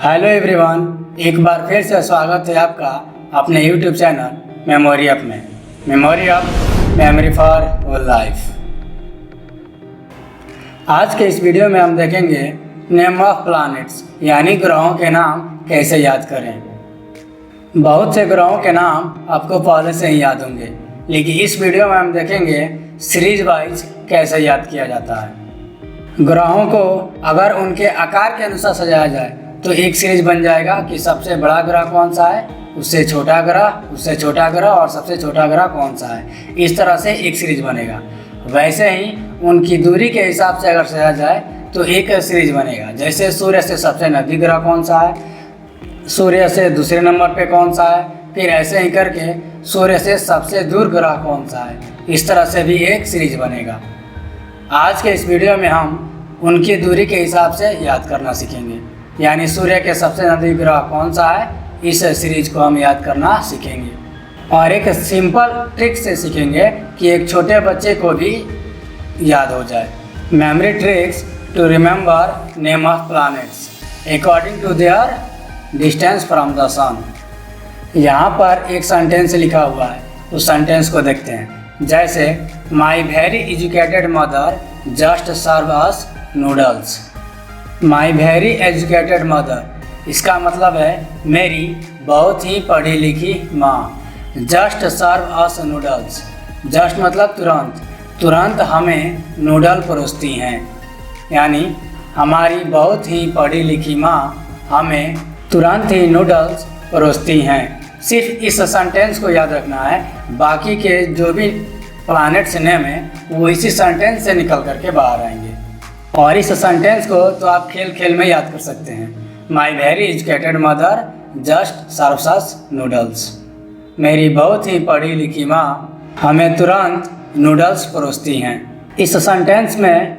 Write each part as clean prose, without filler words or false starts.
Hello everyone, एक बार फिर से स्वागत है आपका अपने यूट्यूब चैनल मेमोरी अप में। Memory up, memory for whole life. आज के इस वीडियो में हम देखेंगे नेम ऑफ प्लैनेट्स, यानी ग्रहों के नाम कैसे याद करें। बहुत से ग्रहों के नाम आपको पहले से ही याद होंगे, लेकिन इस वीडियो में हम देखेंगे सीरीज वाइज कैसे याद किया जाता है। ग्रहों को अगर उनके आकार के अनुसार सजाया जाए तो एक सीरीज बन जाएगा कि सबसे बड़ा ग्रह कौन सा है, उससे छोटा ग्रह, उससे छोटा ग्रह और सबसे छोटा ग्रह कौन सा है। इस तरह से एक सीरीज बनेगा। वैसे ही उनकी दूरी के हिसाब से अगर सजाया जाए तो एक सीरीज बनेगा। जैसे सूर्य से सबसे नज़दीक ग्रह कौन सा है, सूर्य से दूसरे नंबर पे कौन सा है, फिर ऐसे ही करके सूर्य से सबसे दूर ग्रह कौन सा है। इस तरह से भी एक सीरीज बनेगा। आज के इस वीडियो में हम उनकी दूरी के हिसाब से याद करना सीखेंगे, यानी सूर्य के सबसे नज़दीक ग्रह कौन सा है, इस सीरीज को हम याद करना सीखेंगे। और एक सिंपल ट्रिक से सीखेंगे कि एक छोटे बच्चे को भी याद हो जाए। Memory tricks to remember name of planets according to their distance from the sun. यहाँ पर एक सेंटेंस लिखा हुआ है, उस सेंटेंस को देखते हैं। जैसे my very educated mother just serve us noodles. My very educated mother, इसका मतलब है मेरी बहुत ही पढ़ी लिखी माँ। Just serve us noodles, just मतलब तुरंत, तुरंत हमें नूडल परोसती हैं। यानी हमारी बहुत ही पढ़ी लिखी माँ हमें तुरंत ही नूडल्स परोसती हैं। सिर्फ इस सेंटेंस को याद रखना है, बाकी के जो भी प्लैनेट्स नेम है वो इसी सेंटेंस से निकल करके बाहर आएंगे। और इस सेंटेंस को तो आप खेल खेल में याद कर सकते हैं। माई very educated mother just serves अस नूडल्स। मेरी बहुत ही पढ़ी लिखी माँ हमें तुरंत नूडल्स परोसती हैं। इस सेंटेंस में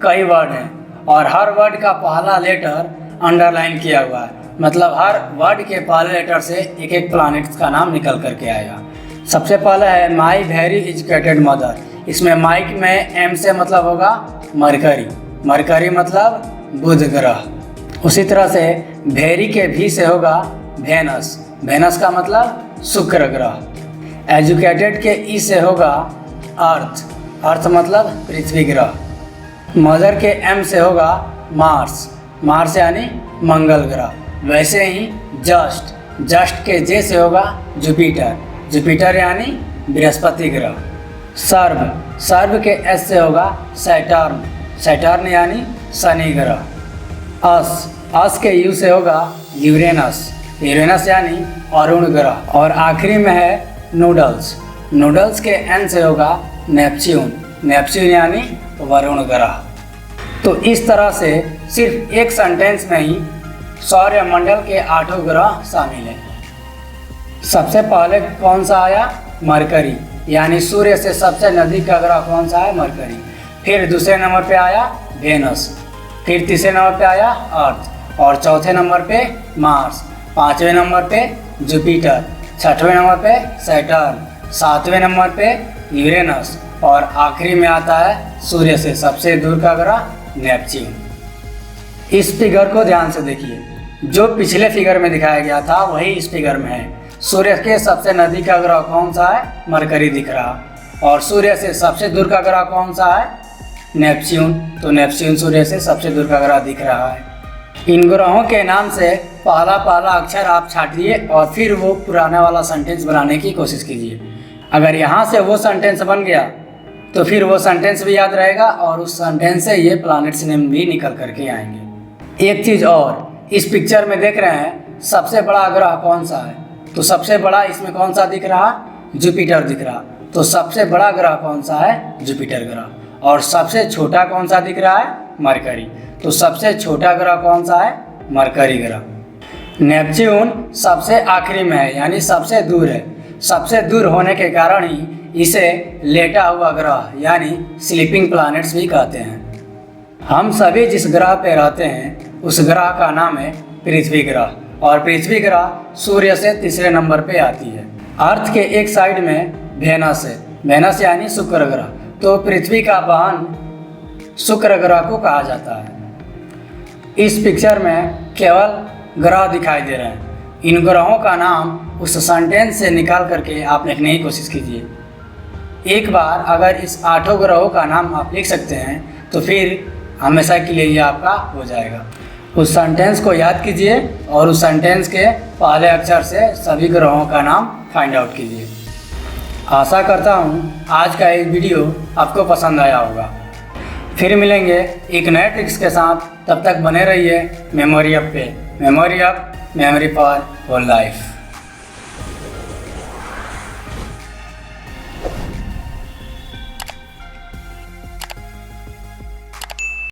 कई वर्ड हैं और हर वर्ड का पहला लेटर अंडरलाइन किया हुआ है, मतलब हर वर्ड के पहले लेटर से एक एक प्लैनेट्स का नाम निकल करके आएगा। सबसे पहला है माई वेरी एजुकेटेड मदर। इसमें माइक में एम से मतलब होगा मरकरी, मरकरी मतलब बुध ग्रह। उसी तरह से वेरी के भी से होगा वेनस, वेनस का मतलब शुक्र ग्रह। एजुकेटेड के ई से होगा अर्थ, अर्थ मतलब पृथ्वी ग्रह। मदर के एम से होगा मार्स, मार्स यानी मंगल ग्रह। वैसे ही जस्ट, जस्ट के जे से होगा जुपिटर, जुपिटर यानी बृहस्पति ग्रह। सर्व, सर्व के एस से होगा सैटर्न, सैटर्न यानी शनि ग्रह। अस के यू से होगा यूरेनस, यूरेनस यानी अरुण ग्रह। और आखिरी में है नूडल्स, नूडल्स के एन से होगा नेपच्यून, नेपच्यून यानी वरुण ग्रह। तो इस तरह से सिर्फ एक सेंटेंस में ही सौरमंडल के 8 ग्रह शामिल हैं। सबसे पहले कौन सा आया, मरकरी, यानी सूर्य से सबसे नज़दीक का ग्रह कौन सा है, मरकरी। फिर दूसरे नंबर पे आया वेनस, फिर तीसरे नंबर पे आया अर्थ, और चौथे नंबर पे मार्स, पाँचवें नंबर पे जुपिटर, छठवें नंबर पे सैटर्न, सातवें नंबर पे यूरेनस, और आखिरी में आता है सूर्य से सबसे दूर का ग्रह नेपच्यून। इस फिगर को ध्यान से देखिए, जो पिछले फिगर में दिखाया गया था वही इस फिगर में है। सूर्य के सबसे नज़दीक का ग्रह कौन सा है, मरकरी दिख रहा, और सूर्य से सबसे दूर का ग्रह कौन सा है, नेपच्यून। तो नेपच्यून सूर्य से सबसे दूर का ग्रह दिख रहा है। इन ग्रहों के नाम से पहला पहला अक्षर आप छाटिए और फिर वो पुराना वाला सेंटेंस बनाने की कोशिश कीजिए। अगर यहाँ से वो सेंटेंस बन गया तो फिर वो सेंटेंस भी याद रहेगा और उस सेंटेंस से ये प्लैनेट्स नेम भी निकल करके आएंगे। एक चीज़ और, इस पिक्चर में देख रहे हैं सबसे बड़ा ग्रह कौन सा है, तो सबसे बड़ा इसमें कौन सा दिख रहा, जुपिटर दिख रहा। तो सबसे बड़ा ग्रह कौन सा है, जुपिटर ग्रह। और सबसे छोटा कौन सा दिख रहा है, मरकरी। तो सबसे छोटा ग्रह कौन सा है, मरकरी ग्रह। नेपच्यून सबसे आखिरी में है, यानी सबसे दूर है। सबसे दूर होने के कारण ही इसे लेटा हुआ ग्रह यानी स्लीपिंग प्लैनेट्स भी कहते हैं। हम सभी जिस ग्रह पे रहते हैं उस ग्रह का नाम है पृथ्वी ग्रह, और पृथ्वी ग्रह सूर्य से तीसरे नंबर पे आती है। अर्थ के एक साइड में वेनस है, वेनस यानी शुक्र ग्रह। तो पृथ्वी का बहन शुक्र ग्रह को कहा जाता है। इस पिक्चर में केवल ग्रह दिखाई दे रहे हैं। इन ग्रहों का नाम उस सेंटेंस से निकाल करके आप लिखने की कोशिश कीजिए। एक बार अगर इस 8 ग्रहों का नाम आप लिख सकते हैं तो फिर हमेशा के लिए ये आपका हो जाएगा। उस सेंटेंस को याद कीजिए और उस सेंटेंस के पहले अक्षर से सभी ग्रहों का नाम फाइंड आउट कीजिए। आशा करता हूँ आज का ये वीडियो आपको पसंद आया होगा। फिर मिलेंगे एक नए ट्रिक्स के साथ, तब तक बने रहिए मेमोरी अप पे। Memory up, memory for whole life.